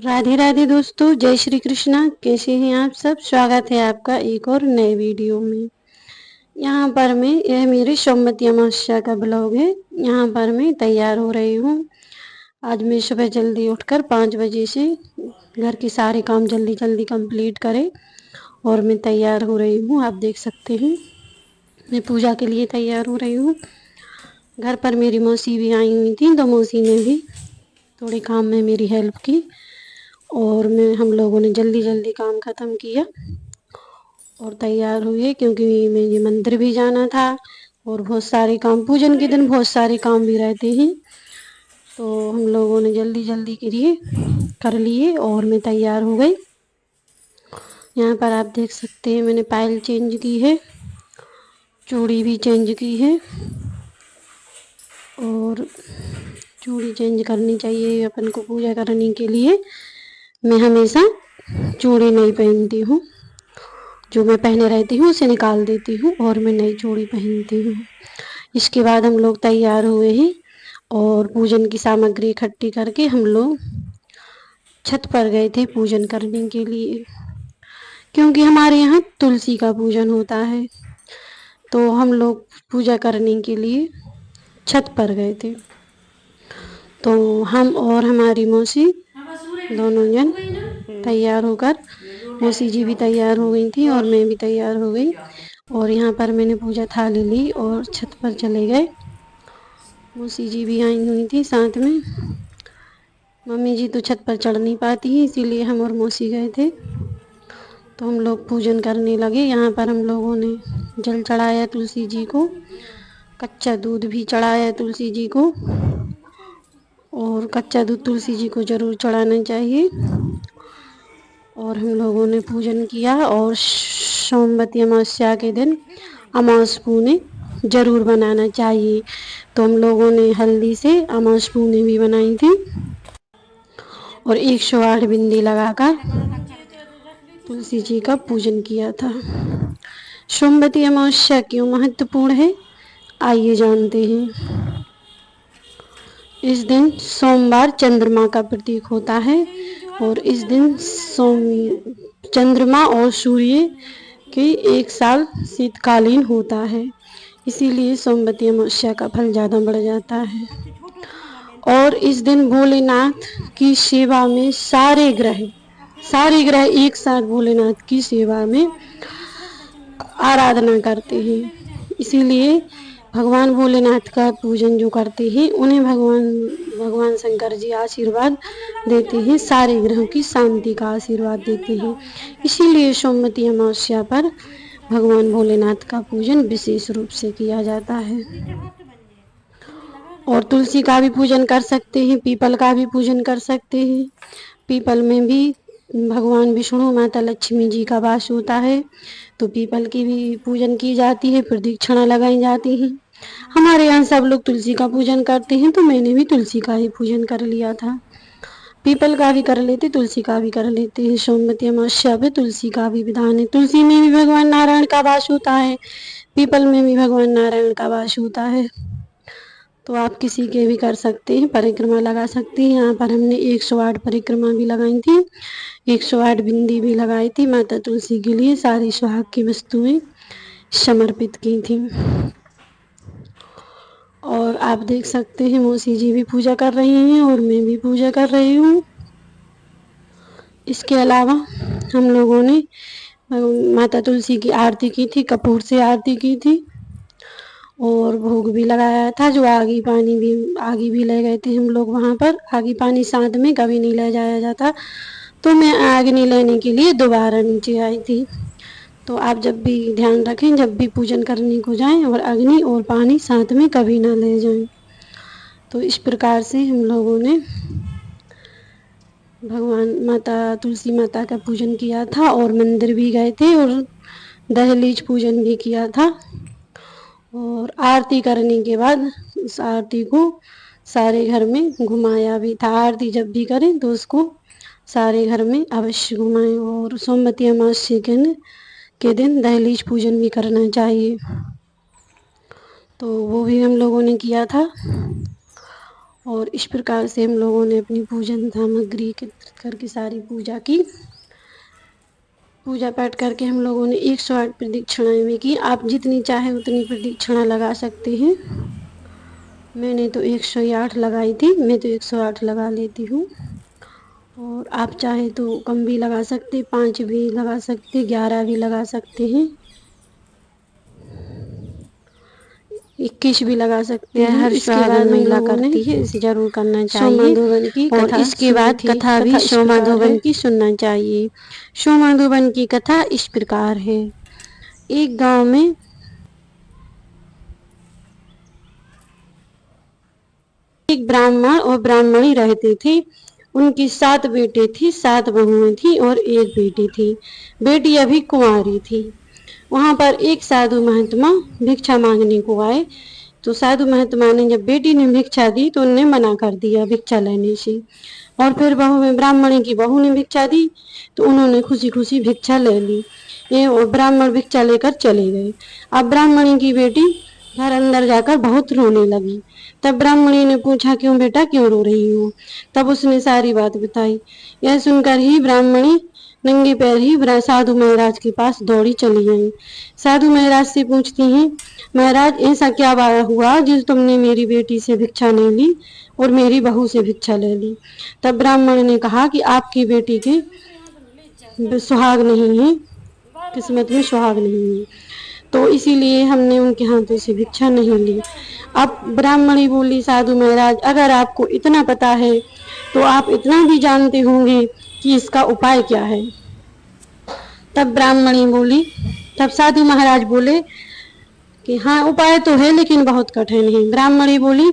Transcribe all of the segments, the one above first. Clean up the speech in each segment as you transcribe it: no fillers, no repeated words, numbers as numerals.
राधे राधे दोस्तों, जय श्री कृष्णा। कैसे हैं आप सब? स्वागत है आपका एक और नए वीडियो में। यहाँ पर यह मेरे सोमवती अमावस्या का ब्लॉग है। यहाँ पर मैं तैयार हो रही हूँ। आज मैं सुबह जल्दी उठकर 5 बजे से घर के सारे काम जल्दी जल्दी कंप्लीट करे और मैं तैयार हो रही हूँ। आप देख सकते हैं मैं पूजा के लिए तैयार हो रही हूँ। घर पर मेरी मौसी भी आई हुई थी, तो मौसी ने भी थोड़े काम में मेरी हेल्प की और हम लोगों ने जल्दी जल्दी काम ख़त्म किया और तैयार हुए, क्योंकि मुझे मंदिर भी जाना था और बहुत सारे काम, पूजन के दिन बहुत सारे काम भी रहते हैं। तो हम लोगों ने जल्दी जल्दी कर लिए और मैं तैयार हो गई। यहाँ पर आप देख सकते हैं मैंने पायल चेंज की है, चूड़ी भी चेंज की है और चूड़ी चेंज करनी चाहिए अपन को पूजा करने के लिए। मैं हमेशा चूड़ी नहीं पहनती हूँ, जो मैं पहने रहती हूँ उसे निकाल देती हूँ और मैं नई चूड़ी पहनती हूँ। इसके बाद हम लोग तैयार हुए हैं और पूजन की सामग्री इकट्ठी करके हम लोग छत पर गए थे पूजन करने के लिए, क्योंकि हमारे यहाँ तुलसी का पूजन होता है। तो हम लोग पूजा करने के लिए छत पर गए थे। तो हम और हमारी मौसी दोनों जन तैयार होकर, मौसी जी भी तैयार हो गई थी और मैं भी तैयार हो गई और यहाँ पर मैंने पूजा थाली ली और छत पर चले गए। मौसी जी भी आई हुई थी साथ में। मम्मी जी तो छत पर चढ़ नहीं पाती हैं, इसीलिए हम और मौसी गए थे। तो हम लोग पूजन करने लगे। यहाँ पर हम लोगों ने जल चढ़ाया तुलसी जी को, कच्चा दूध भी चढ़ाया तुलसी जी को और कच्चा दूध तुलसी जी को ज़रूर चढ़ाना चाहिए। और हम लोगों ने पूजन किया और सोमवती अमावस्या के दिन अमावस पूने ज़रूर बनाना चाहिए। तो हम लोगों ने हल्दी से अमावस पूने भी बनाई थी और 108 बिंदी लगाकर तुलसी जी का पूजन किया था। सोमवती अमावस्या क्यों महत्वपूर्ण है, आइए जानते हैं। इस दिन सोमवार चंद्रमा का प्रतीक होता है और इस दिन चंद्रमा और सूर्य के एक साल शीतकालीन होता है, इसीलिए सोमवती अमावस्या का फल ज़्यादा बढ़ जाता है। और इस दिन भोलेनाथ की सेवा में सारे ग्रह एक साथ भोलेनाथ की सेवा में आराधना करते हैं। इसीलिए भगवान भोलेनाथ का पूजन जो करते हैं उन्हें भगवान शंकर जी आशीर्वाद देते हैं, सारे ग्रहों की शांति का आशीर्वाद देते हैं। इसीलिए सोमवती अमावस्या पर भगवान भोलेनाथ का पूजन विशेष रूप से किया जाता है। और तुलसी का भी पूजन कर सकते हैं, पीपल का भी पूजन कर सकते हैं। पीपल में भी भगवान विष्णु माता लक्ष्मी जी का वास होता है, तो पीपल की भी पूजन की जाती है, प्रदक्षिणा लगाई जाती है। हमारे यहाँ सब लोग तुलसी का पूजन करते हैं, तो मैंने भी तुलसी का ही पूजन कर लिया था। पीपल का भी कर लेते, तुलसी का भी कर लेते हैं। सोमवती अमावस्या पे तुलसी का भी विधान है। तुलसी में भी भगवान नारायण का वास होता है, पीपल में भी भगवान नारायण का वास होता है। तो आप किसी के भी कर सकते हैं, परिक्रमा लगा सकते हैं। यहाँ पर हमने 108 परिक्रमा भी लगाई थी, 108 बिंदी भी लगाई थी। माता तुलसी के लिए सारी सुहाग की वस्तुएं समर्पित की थी। और आप देख सकते हैं मौसी जी भी पूजा कर रही हैं और मैं भी पूजा कर रही हूँ। इसके अलावा हम लोगों ने माता तुलसी की आरती की थी, कपूर से आरती की थी और भोग भी लगाया था। जो आगी भी ले गए थे हम लोग वहाँ पर। आगी पानी साथ में कभी नहीं ले जाया जाता, तो मैं अग्नि लेने के लिए दोबारा नीचे आई थी। तो आप जब भी ध्यान रखें, जब भी पूजन करने को जाएं और अग्नि और पानी साथ में कभी ना ले जाएं। तो इस प्रकार से हम लोगों ने भगवान माता तुलसी माता का पूजन किया था और मंदिर भी गए थे और दहलीज पूजन भी किया था। और आरती करने के बाद उस आरती को सारे घर में घुमाया भी था। आरती जब भी करें तो उसको सारे घर में अवश्य घुमाएं। और सोमवती अमावस्या के दिन दहलीज पूजन भी करना चाहिए, तो वो भी हम लोगों ने किया था। और इस प्रकार से हम लोगों ने अपनी पूजन सामग्री एकत्रित करके सारी पूजा की। पूजा पाठ करके हम लोगों ने 108 प्रदक्षिणाएं भी की। आप जितनी चाहे उतनी प्रदक्षिणा लगा सकते हैं। मैंने तो 108 लगाई थी, मैं तो 108 लगा लेती हूँ। और आप चाहे तो कम भी लगा सकते, 5 भी लगा सकते, 11 भी लगा सकते हैं, 21 भी लगा सकते हैं। हर सुहागन महिला करती है, इसे जरूर करना चाहिए। सोमाधोवन की कथा, और इसके बाद कथा भी सोमाधोवन की सुनना चाहिए। सोमाधोवन की कथा इस प्रकार है। एक गांव में एक ब्राह्मण और ब्राह्मणी रहते थे। उनकी 7 बेटे थे, 7 बहुएं थी और एक बेटी थी। बेटी अभी कुंवारी थी। वहां पर एक साधु महात्मा भिक्षा मांगने को आए। तो साधु महात्मा ने जब बेटी ने भिक्षा दी तो उन्हें मना कर दिया भिक्षा लेने से। और फिर बहू में ब्राह्मणी की बहू ने भिक्षा दी तो उन्होंने खुशी खुशी भिक्षा ले ली। ये ब्राह्मण भिक्षा लेकर चले गए। अब ब्राह्मणी की बेटी घर अंदर जाकर बहुत रोने लगी। तब ब्राह्मणी ने पूछा, क्यों बेटा, क्यों रो रही हो? तब उसने सारी बात बताई। यह सुनकर ही ब्राह्मणी नंगे पैर ही साधु महाराज के पास दौड़ी चली गई। साधु महाराज से पूछती हैं, महाराज ऐसा क्या हुआ जिस तुमने मेरी बेटी से भिक्षा नहीं ली और मेरी बहू से भिक्षा ले ली? तब ब्राह्मण ने कहा कि आपकी बेटी के सुहाग नहीं है, किस्मत में सुहाग नहीं है, तो इसीलिए हमने उनके हाथों से भिक्षा नहीं ली। अब ब्राह्मणी बोली, साधु महाराज, अगर आपको इतना पता है तो आप इतना भी जानते होंगे कि इसका उपाय क्या है। तब ब्राह्मणी बोली, तब साधु महाराज बोले कि हाँ, उपाय तो है लेकिन बहुत कठिन है। ब्राह्मणी बोली,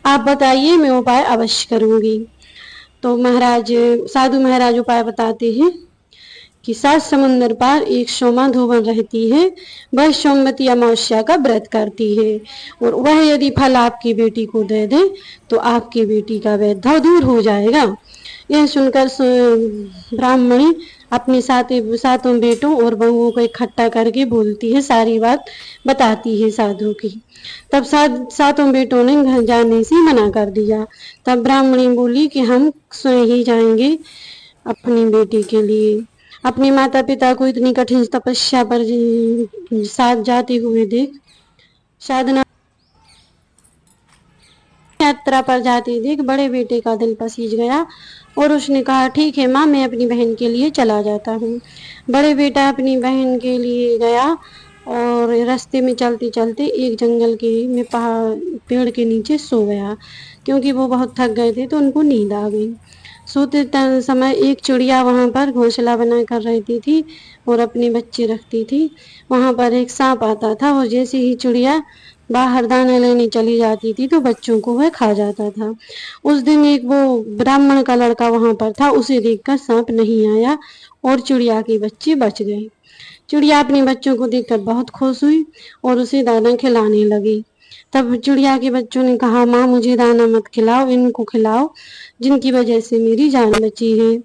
आप बताइए, मैं उपाय अवश्य करूंगी। तो साधु महाराज उपाय बताते हैं कि 7 समुंदर पार एक सोमाधोवन रहती है। वह सोमवती अमावस्या का व्रत करती है और वह यदि फल आपकी बेटी को दे दे तो आपकी बेटी का वैधव दूर हो जाएगा। यह सुनकर ब्राह्मणी अपने सातों बेटों और बहुओं को इकट्ठा करके बोलती है, सारी बात बताती है साधु की। तब सातों बेटों ने घर जाने से मना कर दिया। तब ब्राह्मणी बोली कि हम स्वयं ही जाएंगे अपनी बेटी के लिए। अपने माता पिता को इतनी कठिन तपस्या पर साथ जाते हुए देख, साधना यात्रा पर जाते देख बड़े बेटे का दिल पसीज गया और उसने कहा, ठीक है माँ, मैं अपनी बहन के लिए चला जाता हूँ। बड़े बेटा अपनी बहन के लिए गया और रास्ते में चलते चलते एक जंगल के में पेड़ के नीचे सो गया, क्योंकि वो बहुत थक गए थे तो उनको नींद आ गई। सोते समय एक चिड़िया वहां पर घोंसला बना कर रहती थी और अपने बच्चे रखती थी। वहां पर एक सांप आता था और जैसे ही चिड़िया बाहर दाना लेने चली जाती थी तो बच्चों को वह खा जाता था। उस दिन एक वो ब्राह्मण का लड़का वहां पर था, उसे देखकर सांप नहीं आया और चिड़िया के बच्चे बच गए। चिड़िया अपने बच्चों को देखकर बहुत खुश हुई और उसे दाना खिलाने लगी। तब चिड़िया के बच्चों ने कहा, माँ, मुझे दाना मत खिलाओ, इनको खिलाओ जिनकी वजह से मेरी जान बची है।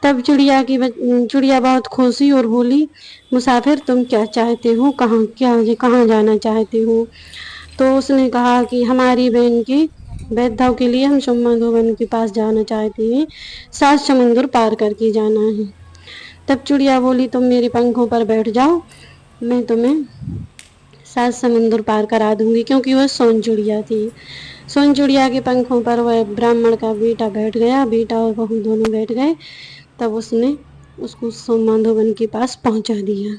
तब चिड़िया बहुत खुश हुई और बोली, मुसाफिर, तुम क्या चाहते हो, कहाँ जाना चाहते हो? तो उसने कहा कि हमारी बहन के वैधव के लिए हम सोमाधोवन के पास जाना चाहते हैं, 7 समुद्र पार करके जाना है। तब चिड़िया बोली, तुम मेरे पंखों पर बैठ जाओ, मैं तुम्हें 7 समुद्र पार करा दूंगी, क्योंकि वह सोन चिड़िया थी। सोन चिड़िया के पंखों पर वह ब्राह्मण का बेटा बैठ गया, बेटा और बहू दोनों बैठ गए। तब उसने उसको सोमाधोवन के पास पहुंचा दिया।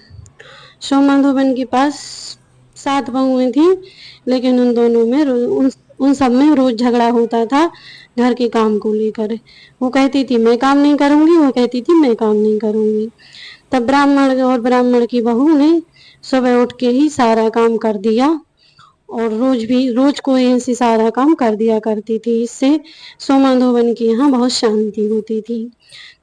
सोमाधोवन के पास 7 बहुएं थी, लेकिन उन दोनों में उन सब में रोज झगड़ा होता था घर के काम को लेकर। वो कहती थी मैं काम नहीं करूंगी, वो कहती थी मैं काम नहीं करूंगी। तब ब्राह्मण की बहू ने सुबह उठ के ही सारा काम कर दिया और रोज को ऐसे सारा काम कर दिया करती थी। इससे सोमाधोवन के यहाँ बहुत शांति होती थी।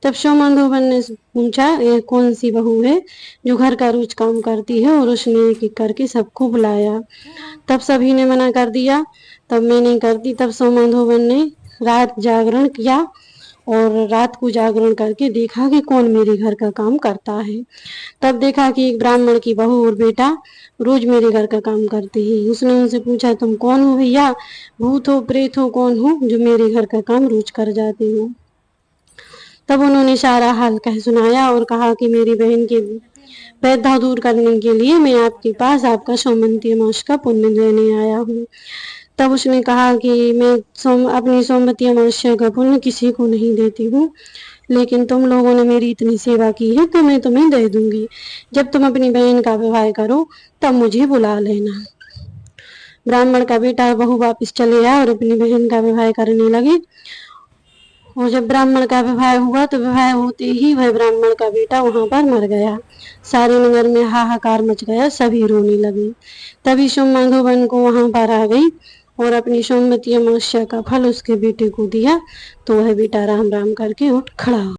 तब सोमाधोवन ने पूछा, ये कौन सी बहू है जो घर का रोज काम करती है? और उसने एक एक करके सबको बुलाया। तब सभी ने मना कर दिया, तब मैं नहीं करती। तब सोमाधोवन ने रात जागरण किया और रात को जागरण करके देखा कि कौन मेरे घर का काम करता है। तब देखा कि एक ब्राह्मण की बहू और बेटा रोज मेरे घर का काम करते हैं। उसने उनसे पूछा, तुम कौन हो भैया? भूत हो, प्रेत हो, कौन हो जो मेरे घर का काम रोज कर जाते हो? तब उन्होंने सारा हाल कह सुनाया और कहा कि मेरी बहन के वैधा दूर करने के लिए मैं आपके पास आपका सोमवती अमावस का पुण्य लेने आया हूँ। तब उसने कहा कि मैं अपनी सोमवती अमावस्या का पुण्य किसी को नहीं देती हूँ, लेकिन तुम लोगों ने मेरी इतनी सेवा की है तो मैं तुम्हें दे दूंगी। जब तुम अपनी बहन का विवाह करो तब मुझे बुला लेना। ब्राह्मण का बेटा और बहू वापिस चले आए और अपनी बहन का विवाह करने लगे। और जब ब्राह्मण का विवाह हुआ तो विवाह होते ही वह ब्राह्मण का बेटा वहां पर मर गया। सारे नगर में हाहाकार मच गया, सभी रोने लगे। तभी सोम माधोबन को वहां पर आ गई और अपनी सोमवती अमावस्या का फल उसके बेटे को दिया, तो वह बेटा राम राम करके उठ खड़ा हो